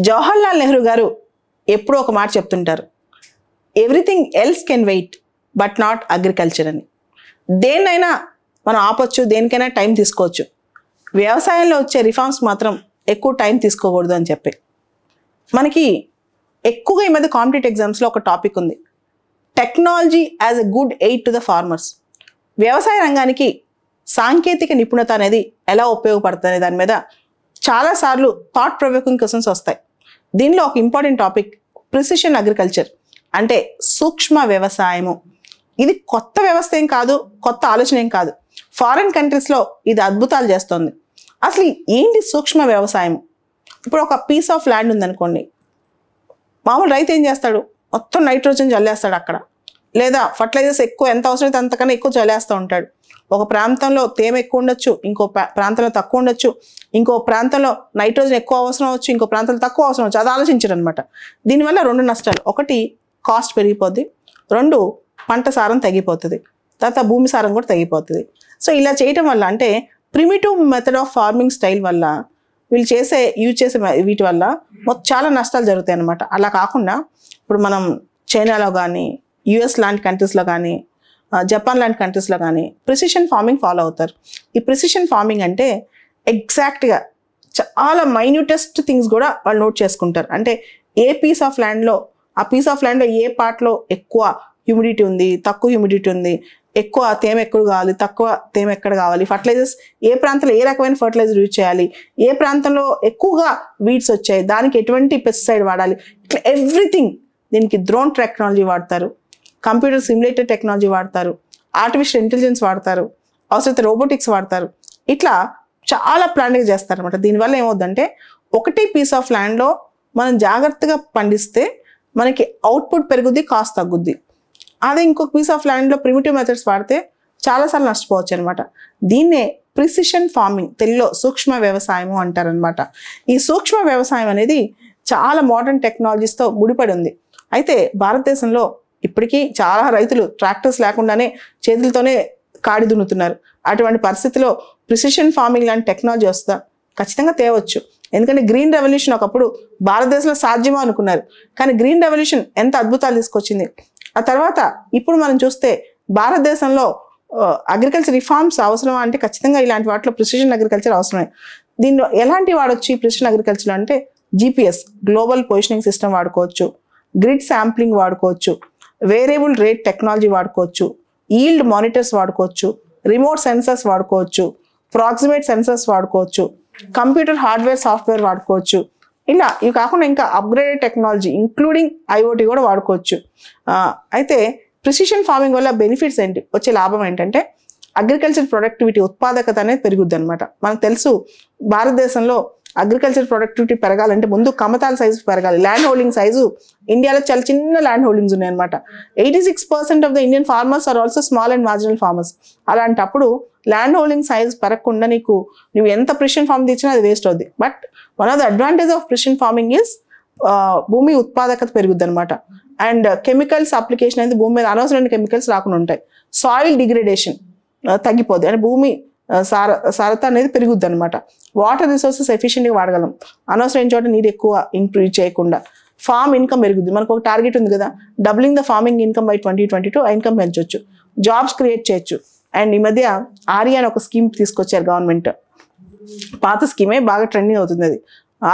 జవహర్లాల్ నెహ్రూ గారు ఎప్పుడూ ఒక మాట చెప్తుంటారు, everything else can wait but not agriculture అని. దేన్నైనా మనం ఆపొచ్చు, దేనికైనా టైం తీసుకోవచ్చు, వ్యవసాయంలో వచ్చే రిఫార్మ్స్ మాత్రం ఎక్కువ టైం తీసుకోకూడదు అని చెప్పి. మనకి ఎక్కువగా ఈ మధ్య కాంపిటేటివ్ ఎగ్జామ్స్లో ఒక టాపిక్ ఉంది, technology as a good aid to the farmers. వ్యవసాయ రంగానికి సాంకేతిక నిపుణత అనేది ఎలా ఉపయోగపడుతుంది దాని మీద చాలాసార్లు థాట్ ప్రొవోకింగ్ క్వశ్చన్స్ వస్తాయి. దీనిలో ఒక ఇంపార్టెంట్ టాపిక్ ప్రిసిషన్ అగ్రికల్చర్, అంటే సూక్ష్మ వ్యవసాయము. ఇది కొత్త వ్యవస్థ ఏం కాదు, కొత్త ఆలోచన ఏం కాదు. ఫారిన్ కంట్రీస్లో ఇది అద్భుతాలు చేస్తుంది. అసలు ఏంటి సూక్ష్మ వ్యవసాయం? ఇప్పుడు ఒక పీస్ ఆఫ్ ల్యాండ్ ఉందనుకోండి, మామూలు రైతు ఏం చేస్తాడు, మొత్తం నైట్రోజన్ చల్లేస్తాడు అక్కడ, లేదా ఫర్టిలైజర్స్ ఎక్కువ ఎంత అవసరమైతే అంతకన్నా ఎక్కువ చల్లేస్తూ ఉంటాడు. ఒక ప్రాంతంలో తేమ ఎక్కువ ఉండొచ్చు, ఇంకో ప్రాంతంలో తక్కువ ఉండొచ్చు, ఇంకో ప్రాంతంలో నైట్రోజన్ ఎక్కువ అవసరం అవచ్చు, ఇంకో ప్రాంతంలో తక్కువ అవసరం అవచ్చు. అది ఆలోచించడం అనమాట. దీనివల్ల రెండు నష్టాలు, ఒకటి కాస్ట్ పెరిగిపోద్ది, రెండు పంట సారం తగ్గిపోతుంది, తర్వాత భూమి సారం కూడా తగ్గిపోతుంది. సో ఇలా చేయటం వల్ల, అంటే primitive method of farming style వల్ల వీళ్ళు యూజ్ చేసే వీటి వల్ల చాలా నష్టాలు జరుగుతాయి అన్నమాట. అలా కాకుండా ఇప్పుడు మనం చైనాలో కానీ, యుఎస్ లాంటి కంట్రీస్లో కానీ, జపాన్ లాంటి కంట్రీస్లో కానీ ప్రిసిషన్ ఫార్మింగ్ ఫాలో అవుతారు. ఈ ప్రిసిషన్ ఫార్మింగ్ అంటే ఎగ్జాక్ట్గా చాలా మైన్యూటెస్ట్ థింగ్స్ కూడా వాళ్ళు నోట్ చేసుకుంటారు. అంటే ఏ పీస్ ఆఫ్ ల్యాండ్లో, ఆ పీస్ ఆఫ్ ల్యాండ్లో ఏ పార్ట్లో ఎక్కువ హ్యూమిడిటీ ఉంది, తక్కువ హ్యూమిడిటీ ఉంది, ఎక్కువ తేమ ఎక్కడ కావాలి, తక్కువ తేమ ఎక్కడ కావాలి, ఫర్టిలైజర్స్ ఏ ప్రాంతంలో ఏ రకమైన ఫర్టిలైజర్ యూజ్ చేయాలి, ఏ ప్రాంతంలో ఎక్కువగా వీడ్స్ వచ్చాయి దానికి ఎటువంటి పెస్టిసైడ్ వాడాలి, ఇట్లా ఎవ్రీథింగ్. దీనికి డ్రోన్ టెక్నాలజీ వాడతారు, కంప్యూటర్ సిమ్యులేటెడ్ టెక్నాలజీ వాడతారు, ఆర్టిఫిషియల్ ఇంటెలిజెన్స్ వాడతారు, అవసరమైతే రోబోటిక్స్ వాడతారు. ఇట్లా చాలా ప్లానింగ్ చేస్తారు అనమాట. దీనివల్ల ఏమవుద్దంటే ఒకటి పీస్ ఆఫ్ ల్యాండ్లో మనం జాగ్రత్తగా పండిస్తే మనకి అవుట్పుట్ పెరుగుద్ది, కాస్ట్ తగ్గుద్ది. అదే ఇంకొక పీస్ ఆఫ్ ల్యాండ్లో ప్రిమిటివ్ మెథడ్స్ వాడితే చాలాసార్లు నష్టపోవచ్చు అనమాట. దీన్నే ప్రిసిషన్ ఫార్మింగ్, తెలుగులో సూక్ష్మ వ్యవసాయము అంటారనమాట. ఈ సూక్ష్మ వ్యవసాయం అనేది చాలా మోడర్న్ టెక్నాలజీస్తో ముడిపడి ఉంది. అయితే భారతదేశంలో ఇప్పటికీ చాలా రైతులు ట్రాక్టర్స్ లేకుండానే చేతులతోనే కాడి దున్నుతున్నారు. అటువంటి పరిస్థితిలో ప్రిసిషన్ ఫార్మింగ్ లాంటి టెక్నాలజీ వస్తుందా? ఖచ్చితంగా తేవచ్చు. ఎందుకంటే గ్రీన్ రెవల్యూషన్ ఒకప్పుడు భారతదేశంలో సాధ్యమో అనుకున్నారు, కానీ గ్రీన్ రెవల్యూషన్ ఎంత అద్భుతాలు తీసుకొచ్చింది. ఆ తర్వాత ఇప్పుడు మనం చూస్తే భారతదేశంలో అగ్రికల్చర్ రిఫార్మ్స్ అవసరమా అంటే ఖచ్చితంగా ఇలాంటి వాటిలో ప్రిసిషన్ అగ్రికల్చర్ అవసరమే. దీనిలో ఎలాంటి వాడొచ్చు ఈ ప్రిసిషన్ అగ్రికల్చర్ అంటే GPS, గ్లోబల్ పొజిషనింగ్ సిస్టమ్ వాడుకోవచ్చు, గ్రిడ్ శాంప్లింగ్ వాడుకోవచ్చు, వేరియబుల్ రేట్ టెక్నాలజీ వాడుకోవచ్చు, ఈల్డ్ మానిటర్స్ వాడుకోవచ్చు, రిమోట్ సెన్సర్స్ వాడుకోవచ్చు, ప్రాక్సిమేట్ సెన్సర్స్ వాడుకోవచ్చు, కంప్యూటర్ హార్డ్వేర్ సాఫ్ట్వేర్ వాడుకోవచ్చు. ఇలా ఇవి కాకుండా ఇంకా అప్గ్రేడెడ్ టెక్నాలజీ ఇంక్లూడింగ్ IoT కూడా వాడుకోవచ్చు. అయితే ప్రిసిషన్ ఫార్మింగ్ వల్ల బెనిఫిట్స్ ఏంటి, వచ్చే లాభం ఏంటంటే అగ్రికల్చర్ ప్రొడక్టివిటీ, ఉత్పాదకత అనేది పెరుగుద్ది అనమాట. మనకు తెలుసు భారతదేశంలో అగ్రికల్చర్ ప్రొడక్టివిటీ పెరగాలంటే ముందు కమతాల సైజు పెరగాలి. ల్యాండ్ హోల్డింగ్ సైజు ఇండియాలో చాలా చిన్న ల్యాండ్ హోల్డింగ్స్ ఉన్నాయన్నమాట. 86% of the Indian farmers are also small and marginal farmers. అలాంటప్పుడు ల్యాండ్ హోల్డింగ్ సైజ్ పెరగకుండా నువ్వు ఎంత ప్రిసిషన్ ఫార్మింగ్ తెచ్చినా అది వేస్ట్ అవుద్ది. But one of the advantage of precision farming is భూమి ఉత్పాదకత పెరుగుద్ది అనమాట. అండ్ కెమికల్స్ అప్లికేషన్ అనేది భూమి మీద అనవసరమైన కెమికల్స్ రాకుండా ఉంటాయి. సాయిల్ డిగ్రేడేషన్ తగ్గిపోద్ది, అంటే భూమి సారత అనేది పెరుగుద్ది అనమాట. వాటర్ రిసోర్సెస్ ఎఫిషియెంట్గా వాడగలం, అనవసరమైన చోట నీరు ఎక్కువ ఇంప్రూవ్ చేయకుండా. ఫార్మ్ ఇన్కమ్ పెరుగుద్ది. మనకు ఒక టార్గెట్ ఉంది కదా, doubling the farming income by 2022. ఆ ఇన్కమ్ పెంచవచ్చు, జాబ్స్ క్రియేట్ చేయొచ్చు. అండ్ ఈ మధ్య ఆర్యా అని ఒక స్కీమ్ తీసుకొచ్చారు గవర్నమెంట్. పాత స్కీమే బాగా ట్రెండింగ్ అవుతుంది అది.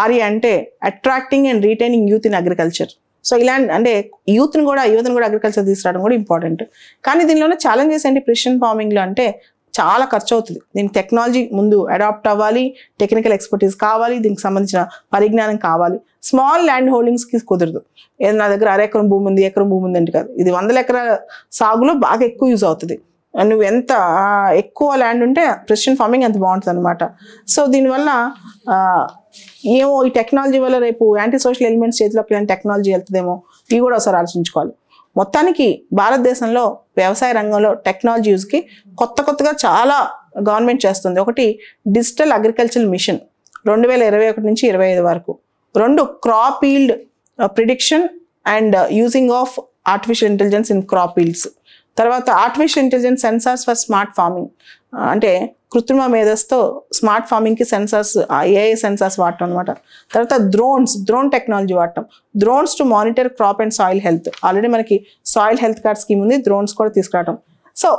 ఆర్యా అంటే attracting and retaining youth in agriculture. So ఇలాంటి అంటే యూత్ని కూడా అగ్రికల్చర్ తీసుకురావడం కూడా ఇంపార్టెంట్. కానీ దీనిలోనే ఛాలెంజెస్ ఏంటి ప్రిసిషన్ ఫార్మింగ్లో అంటే చాలా ఖర్చు అవుతుంది. దీనికి టెక్నాలజీ ముందు అడాప్ట్ అవ్వాలి, టెక్నికల్ ఎక్స్పర్టీస్ కావాలి, దీనికి సంబంధించిన పరిజ్ఞానం కావాలి. స్మాల్ ల్యాండ్ హోల్డింగ్స్కి కుదరదు. ఏదో నా దగ్గర ఎకరం భూమి ఉంది, ఎకరం భూమి ఉంది అంటే కాదు. ఇది 100 ఎకరాల సాగులో బాగా ఎక్కువ యూజ్ అవుతుంది. నువ్వు ఎంత ఎక్కువ ల్యాండ్ ఉంటే ప్రిసిషన్ ఫార్మింగ్ ఎంత బాగుంటుంది అనమాట. సో దీనివల్ల ఏమో ఈ టెక్నాలజీ వల్ల రేపు యాంటీ సోషల్ ఎలిమెంట్స్ చేతిలోకి ఇలాంటి టెక్నాలజీ వెళ్తుందేమో, ఇవి కూడా ఒకసారి ఆలోచించుకోవాలి. మొత్తానికి భారతదేశంలో వ్యవసాయ రంగంలో టెక్నాలజీ యూజ్కి కొత్తగా చాలా గవర్నమెంట్ చేస్తుంది. ఒకటి డిజిటల్ అగ్రికల్చర్ మిషన్ 2021 నుంచి 2025 వరకు. 2 crop yield prediction and using of artificial intelligence in crop ఈల్డ్స్. తర్వాత artificial intelligence sensors for smart farming, అంటే కృత్రిమ మేధస్తో స్మార్ట్ ఫార్మింగ్కి సెన్సార్స్, ఏఐ సెన్సార్స్ వాడటం అనమాట. తర్వాత డ్రోన్ టెక్నాలజీ వాడటం. Drones to monitor crop and soil health. Already మనకి సాయిల్ హెల్త్ కార్డ్ స్కీమ్ ఉంది, డ్రోన్స్ కూడా తీసుకురావడం. సో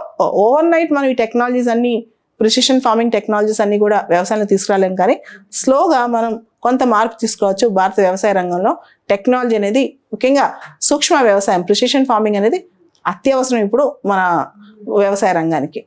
ఓవర్ నైట్ మనం ఈ టెక్నాలజీస్ అన్ని, ప్రిసిషన్ ఫార్మింగ్ టెక్నాలజీస్ అన్ని కూడా వ్యవసాయంలో తీసుకురాలేం, కానీ స్లోగా మనం కొంత మార్పు తీసుకోవచ్చు. భారత వ్యవసాయ రంగంలో టెక్నాలజీ అనేది, ముఖ్యంగా సూక్ష్మ వ్యవసాయం, ప్రిసిషన్ ఫార్మింగ్ అనేది అత్యవసరం ఇప్పుడు మన వ్యవసాయ రంగానికి.